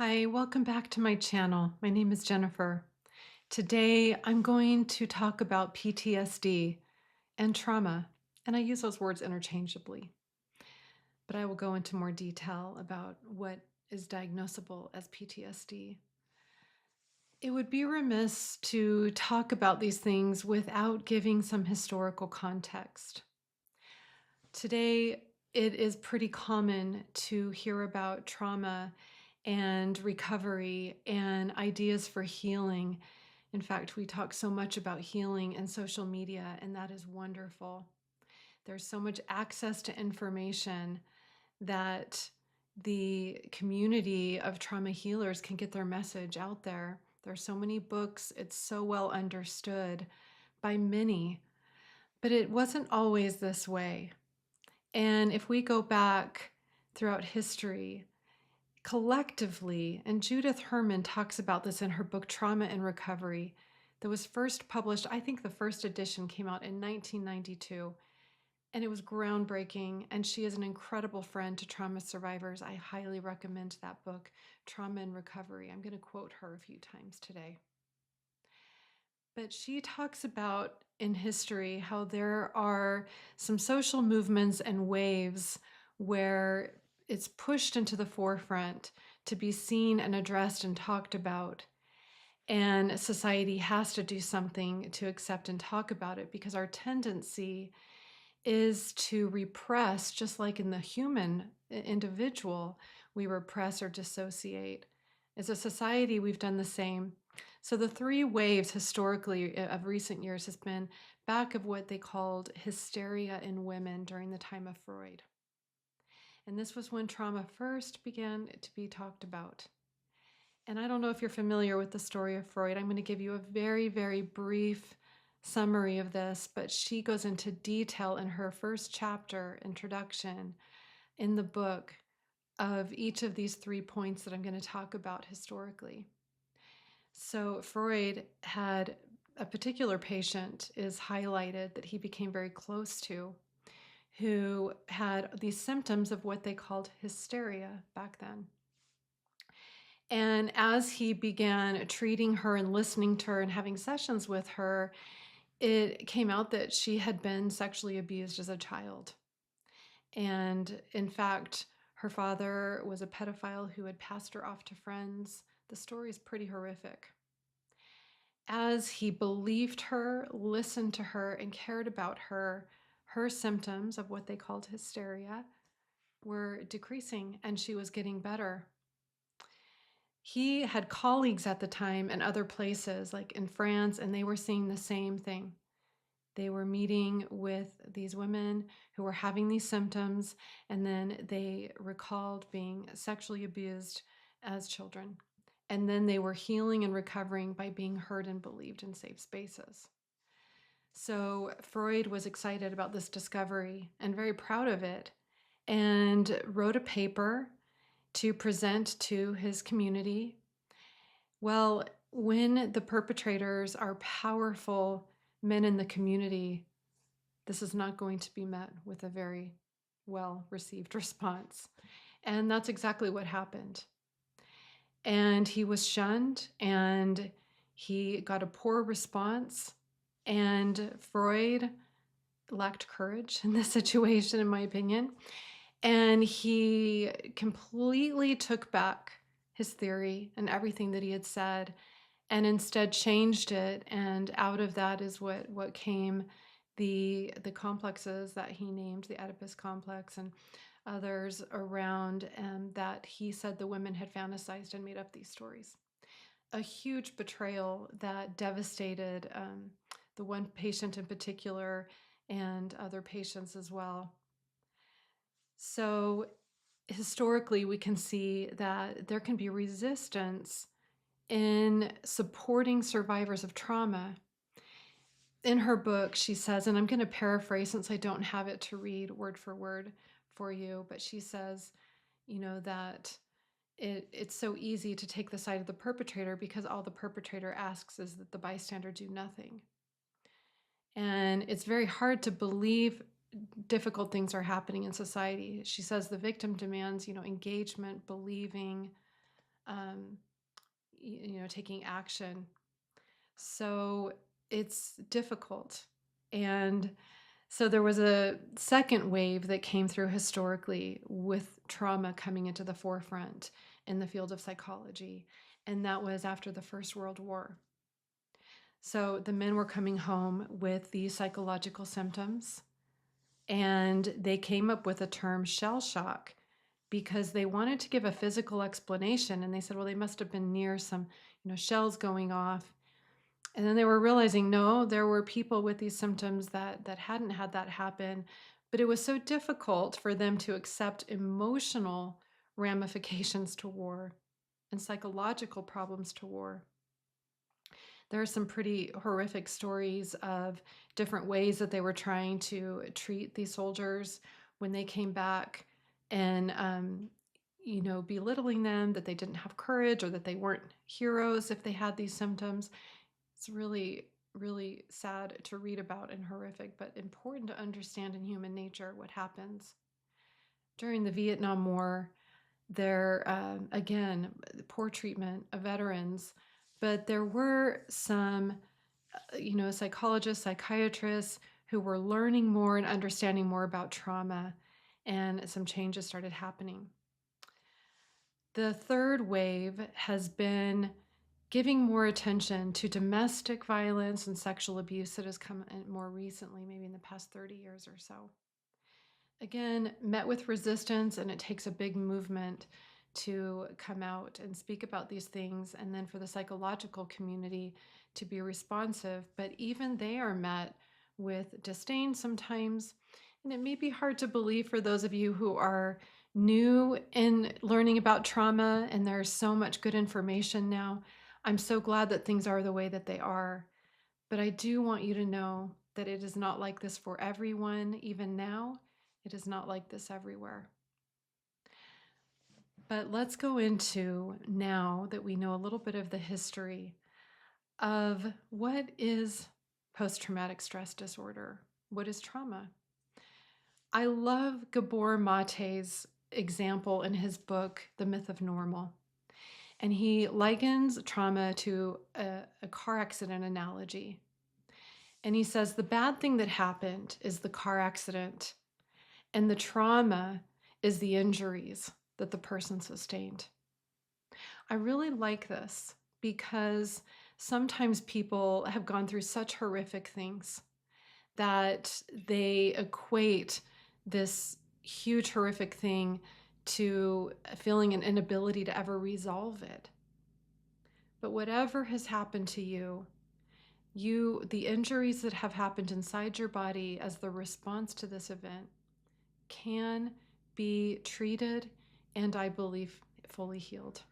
Hi, welcome back to my channel. My name is Jennifer. Today I'm going to talk about PTSD and trauma, and I use those words interchangeably, but I will go into more detail about what is diagnosable as PTSD. It would be remiss to talk about these things without giving some historical context. Today, it is pretty common to hear about trauma and recovery and ideas for healing. In fact, we talk so much about healing in social media, and that is wonderful. There's so much access to information that the community of trauma healers can get their message out there. There are so many books, it's so well understood by many, but it wasn't always this way. And if we go back throughout history, collectively, and Judith Herman talks about this in her book, Trauma and Recovery, that was first published, I think the first edition came out in 1992, and it was groundbreaking. And she is an incredible friend to trauma survivors. I highly recommend that book, Trauma and Recovery. I'm going to quote her a few times today. But she talks about in history how there are some social movements and waves where it's pushed into the forefront to be seen and addressed and talked about. And society has to do something to accept and talk about it, because our tendency is to repress, just like in the human individual, we repress or dissociate. As a society, we've done the same. So the three waves historically of recent years has been back of what they called hysteria in women during the time of Freud. And this was when trauma first began to be talked about. And I don't know if you're familiar with the story of Freud. I'm going to give you a very, very brief summary of this, but she goes into detail in her first chapter, introduction, in the book of each of these 3 points that I'm going to talk about historically. So Freud had a particular patient is highlighted that he became very close to, who had these symptoms of what they called hysteria back then. And as he began treating her and listening to her and having sessions with her, it came out that she had been sexually abused as a child. And in fact, her father was a pedophile who had passed her off to friends. The story is pretty horrific. As he believed her, listened to her, and cared about her, her symptoms of what they called hysteria were decreasing, and she was getting better. He had colleagues at the time in other places, like in France, and they were seeing the same thing. They were meeting with these women who were having these symptoms, and then they recalled being sexually abused as children. And then they were healing and recovering by being heard and believed in safe spaces. So Freud was excited about this discovery and very proud of it, and wrote a paper to present to his community. Well, when the perpetrators are powerful men in the community, this is not going to be met with a very well received response. And that's exactly what happened. And he was shunned, and he got a poor response. And Freud lacked courage in this situation, in my opinion. And he completely took back his theory and everything that he had said, and instead changed it. And out of that is what came the complexes that he named, the Oedipus complex and others around, that he said the women had fantasized and made up these stories. A huge betrayal that devastated the one patient in particular and other patients as well. So historically, we can see that there can be resistance in supporting survivors of trauma. In her book, she says, and I'm going to paraphrase since I don't have it to read word for word for you, but she says, that it's so easy to take the side of the perpetrator because all the perpetrator asks is that the bystander do nothing. And it's very hard to believe difficult things are happening in society. She says the victim demands, engagement, believing, um, taking action. So it's difficult. And so there was a second wave that came through historically with trauma coming into the forefront in the field of psychology. And that was after the First World War. So the men were coming home with these psychological symptoms, and they came up with a term shell shock because they wanted to give a physical explanation. And they said, well, they must have been near some, shells going off. And then they were realizing, no, there were people with these symptoms that hadn't had that happen, but it was so difficult for them to accept emotional ramifications to war and psychological problems to war. There are some pretty horrific stories of different ways that they were trying to treat these soldiers when they came back, and belittling them, that they didn't have courage or that they weren't heroes if they had these symptoms. It's really, really sad to read about and horrific, but important to understand in human nature what happens. During the Vietnam War, there, again, poor treatment of veterans, but there were some, psychologists, psychiatrists who were learning more and understanding more about trauma, and some changes started happening. The third wave has been giving more attention to domestic violence and sexual abuse that has come in more recently, maybe in the past 30 years or so. Again, met with resistance, and it takes a big movement to come out and speak about these things, and then for the psychological community to be responsive. But even they are met with disdain sometimes. And it may be hard to believe for those of you who are new in learning about trauma, and there's so much good information now. I'm so glad that things are the way that they are. But I do want you to know that it is not like this for everyone, even now. It is not like this everywhere. But let's go into, now that we know a little bit of the history of what is post-traumatic stress disorder. What is trauma? I love Gabor Mate's example in his book, The Myth of Normal. And he likens trauma to a car accident analogy. And he says the bad thing that happened is the car accident, and the trauma is the injuries that the person sustained. I really like this because sometimes people have gone through such horrific things that they equate this huge horrific thing to feeling an inability to ever resolve it. But whatever has happened to you, the injuries that have happened inside your body as the response to this event can be treated and, I believe, fully healed.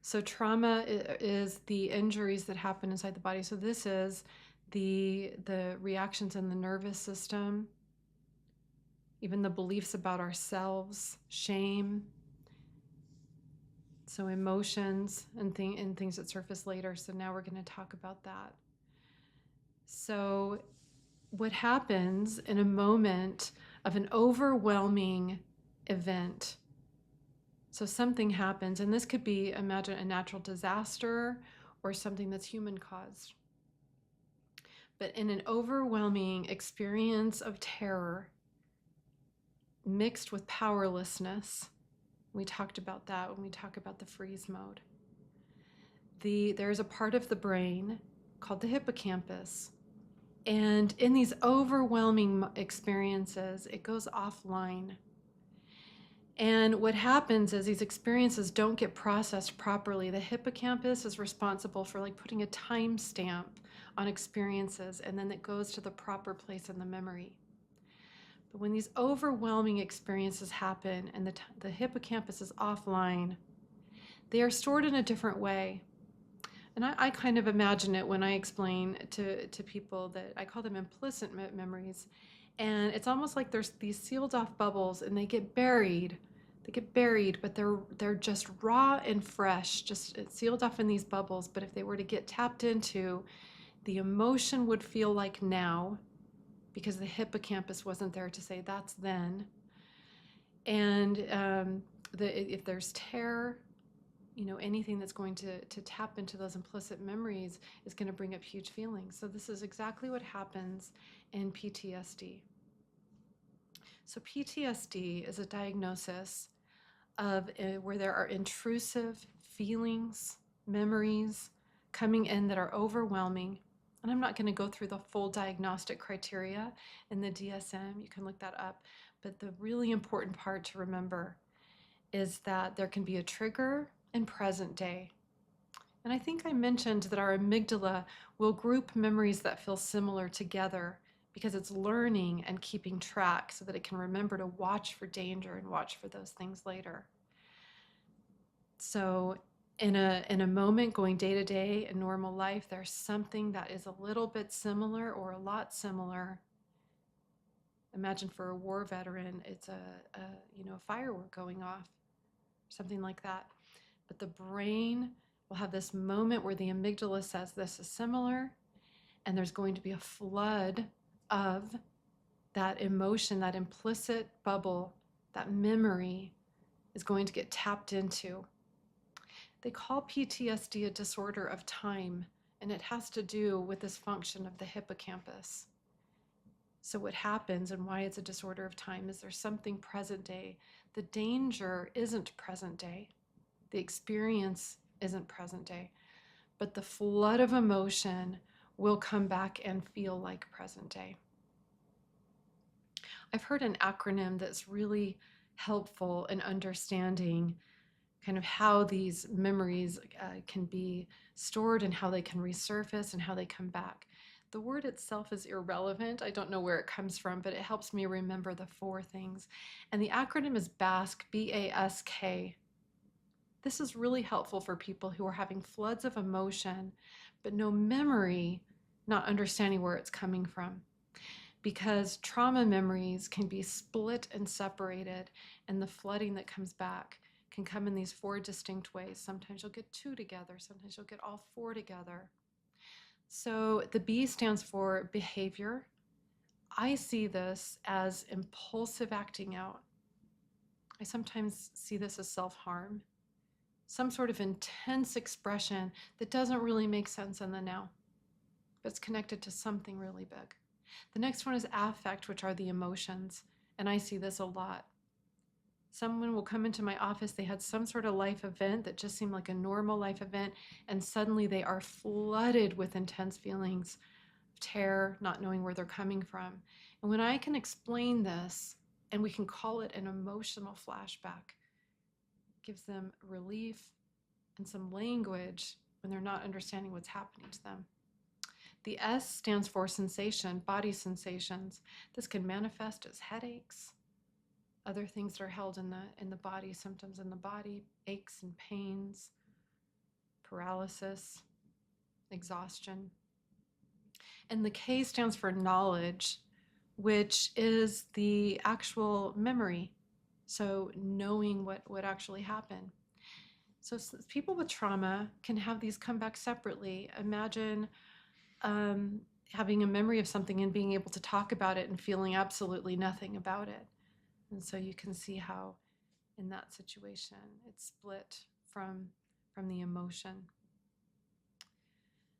So trauma is the injuries that happen inside the body. So this is the reactions in the nervous system, even the beliefs about ourselves, shame, so emotions and things that surface later. So now we're going to talk about that. So what happens in a moment of an overwhelming event? So something happens, and this could be, imagine, a natural disaster or something that's human caused. But in an overwhelming experience of terror mixed with powerlessness, we talked about that when we talk about the freeze mode. There's a part of the brain called the hippocampus. And in these overwhelming experiences, it goes offline. And what happens is these experiences don't get processed properly. The hippocampus is responsible for putting a timestamp on experiences, and then it goes to the proper place in the memory. But when these overwhelming experiences happen and the hippocampus is offline, they are stored in a different way. And I kind of imagine it when I explain to people that I call them implicit memories. And it's almost like there's these sealed off bubbles, and they get buried. They get buried, but they're just raw and fresh, just sealed off in these bubbles. But if they were to get tapped into, the emotion would feel like now, because the hippocampus wasn't there to say that's then. And if there's terror, anything that's going to tap into those implicit memories is going to bring up huge feelings. So this is exactly what happens in PTSD. So PTSD is a diagnosis of where there are intrusive feelings, memories coming in that are overwhelming. And I'm not going to go through the full diagnostic criteria in the DSM. You can look that up. But the really important part to remember is that there can be a trigger in present day. And I think I mentioned that our amygdala will group memories that feel similar together because it's learning and keeping track so that it can remember to watch for danger and watch for those things later. So in a moment going day to day in normal life, there's something that is a little bit similar or a lot similar. Imagine for a war veteran, it's a firework going off, something like that. But the brain will have this moment where the amygdala says this is similar, and there's going to be a flood of that emotion, that implicit bubble, that memory is going to get tapped into. They call PTSD a disorder of time, and it has to do with this function of the hippocampus. So what happens and why it's a disorder of time is there's something present day. The danger isn't present day. The experience isn't present day. But the flood of emotion will come back and feel like present day. I've heard an acronym that's really helpful in understanding kind of how these memories can be stored and how they can resurface and how they come back. The word itself is irrelevant. I don't know where it comes from, but it helps me remember the 4 things. And the acronym is BASK, B-A-S-K. This is really helpful for people who are having floods of emotion, but no memory, not understanding where it's coming from. Because trauma memories can be split and separated, and the flooding that comes back can come in these 4 distinct ways. Sometimes you'll get 2 together, sometimes you'll get all 4 together. So the B stands for behavior. I see this as impulsive acting out. I sometimes see this as self-harm, some sort of intense expression that doesn't really make sense in the now, but it's connected to something really big. The next one is affect, which are the emotions, and I see this a lot. Someone will come into my office, they had some sort of life event that just seemed like a normal life event, and suddenly they are flooded with intense feelings of terror, not knowing where they're coming from. And when I can explain this, and we can call it an emotional flashback, it gives them relief and some language when they're not understanding what's happening to them. The S stands for sensation, body sensations. This can manifest as headaches, other things that are held in the body, symptoms in the body, aches and pains, paralysis, exhaustion. And the K stands for knowledge, which is the actual memory. So knowing what actually happened. So people with trauma can have these come back separately. Imagine having a memory of something and being able to talk about it and feeling absolutely nothing about it. And so you can see how in that situation it's split from the emotion.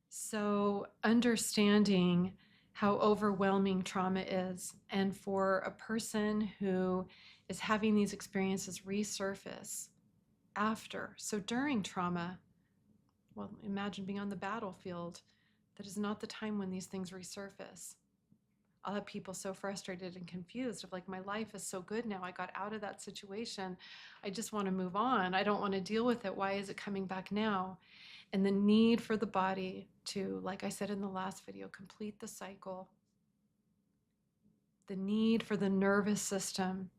So understanding how overwhelming trauma is, and for a person who is having these experiences resurface after. So during trauma, well, imagine being on the battlefield. That is not the time when these things resurface. I'll have people so frustrated and confused of like, my life is so good now. I got out of that situation. I just want to move on. I don't want to deal with it. Why is it coming back now? And the need for the body to, like I said in the last video, complete the cycle. The need for the nervous system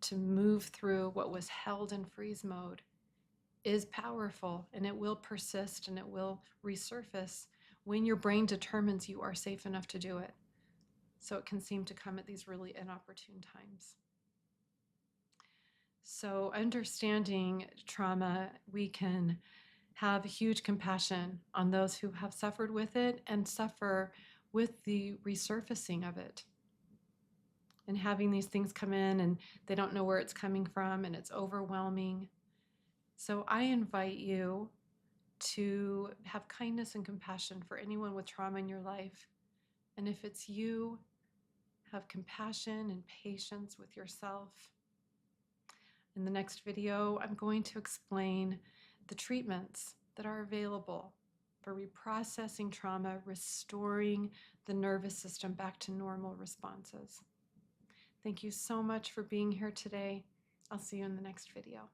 to move through what was held in freeze mode is powerful, and it will persist and it will resurface when your brain determines you are safe enough to do it. So it can seem to come at these really inopportune times. So understanding trauma, we can have huge compassion on those who have suffered with it and suffer with the resurfacing of it. And having these things come in and they don't know where it's coming from and it's overwhelming. So I invite you to have kindness and compassion for anyone with trauma in your life. And if it's you, have compassion and patience with yourself. In the next video, I'm going to explain the treatments that are available for reprocessing trauma, restoring the nervous system back to normal responses. Thank you so much for being here today. I'll see you in the next video.